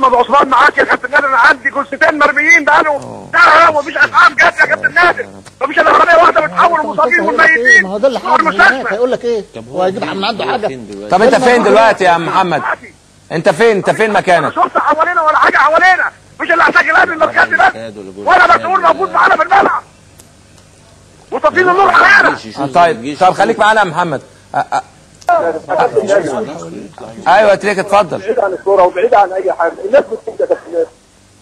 محمد عثمان معاك يا كابتن نادر. انا عندي جثتين مرميين بقالهم سنه ومفيش اسعاف جت يا كابتن نادر. مفيش الا عربيه واحده بتحول المصابين والميتين. ما هو ده اللي حاصل هناك. هيقول لك ايه؟ هو هيجيب من عنده حاجه؟ طب انت فين دلوقتي يا عم محمد؟ انت فين مكانك؟ شرطه حوالينا ولا حاجه حوالينا. مش اللي عساكر قبل المسجد بس ولا مسؤول موجود معانا في الملعب. وطافين النور علينا. طيب خليك معانا يا محمد. ايوه تريك اتفضل. بعيد عن الكوره وبعيد عن اي حاجه. الناس بتموت يا كابتن،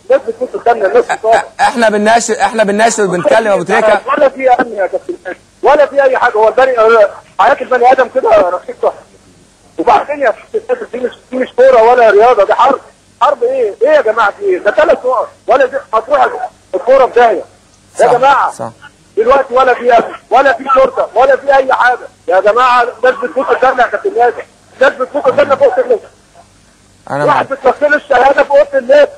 الناس بتموت قدامنا، الناس بتصاب. احنا بنناشد وبنتكلم يا ابو تريكه. ولا في امن يا كابتن ولا في اي حاجه. هو حياه البني ادم كده رخيصه. وبعدين يا كابتن دي مش كوره ولا رياضه، دي حرب. حرب ايه يا جماعه؟ في ايه؟ ده 3 نقط ولا دي هتروح الكوره في داهيه يا جماعه. صح. دلوقتي ولا في امن ولا في شرطه ولا في اي حاجه يا جماعه. الناس بتموت قدامنا يا كابتن نادر، الناس بتموت قدامنا في اوضه اللبس. واحد بتوصل الشهاده في اوضه اللبس.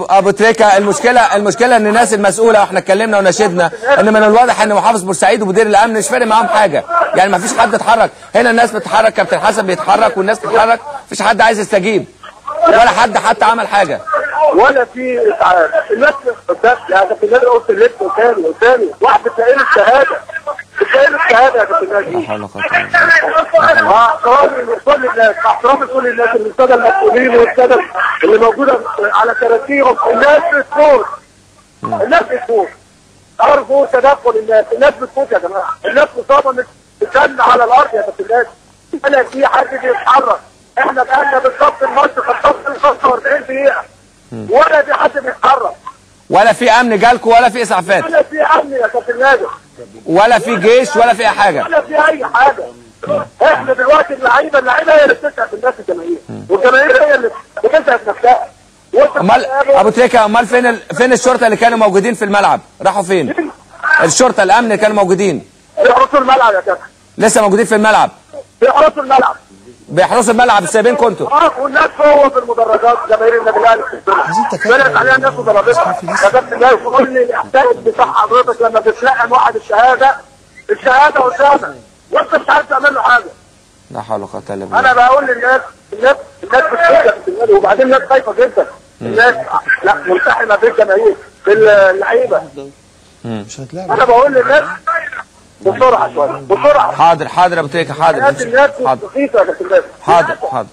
ابو تريكه، المشكله ان الناس المسؤوله، واحنا اتكلمنا وناشدنا ان من الواضح ان محافظ بورسعيد ومدير الامن مش فارق معاهم حاجه، يعني ما فيش حد اتحرك. هنا الناس بتتحرك، كابتن حسن بيتحرك والناس بتتحرك، مفيش حد عايز يستجيب ولا حد حتى عمل حاجه ولا في اسعاف. الناس قدام يا كابتن نادر اوضه اللبس قدامي واحد بتلاقي له الشهاده، يا كابتن نادر. مع احترامي لكل الناس الساده المسؤولين والساده اللي موجوده على كراسيهم. الناس بتموت، الناس بتموت. ارجو تدخل الناس بتموت يا جماعه. الناس مصابه بتدم على الارض يا كابتن نادر. ولا في حد بيتحرك. احنا بقالنا بالظبط الماتش 45 دقيقه ولا في حد بيتحرك، ولا في امن جالكم ولا في اسعافات، ولا في امن يا كابتن نادر، ولا في جيش ولا في اي حاجه، ولا في اي حاجه. احنا دلوقتي اللعيبه هي اللي بتسعف الناس، الجماهير، والجماهير هي اللي بتسعف نفسها. امال ابو تريكه، امال فين الشرطه اللي كانوا موجودين في الملعب؟ راحوا فين؟ الشرطه الامن اللي كانوا موجودين بيحرسوا الملعب يا كابتن. لسه موجودين في الملعب؟ بيحرسوا الملعب سايبينكم انتوا؟ والناس جوه في المدرجات. جماهير النادي الاهلي طلعت عليها الناس وضربتها يا كابتن. لا يقول لي الاحساس بتاع حضرتك لما بتلقن واحد الشهاده قدامك وانت مش عارف تعمل له حاجه. لا حول ولا قوه الا بالله. انا بقول للناس بتخاف، وبعدين الناس خايفه جدا. الناس لا ملتحمه بالجماهير باللعيبه. انا بقول للناس بسرعه شويه، بسرعه. حاضر يا ابو تريكه، حاضر. الناس رخيصه يا كابتن. حاضر.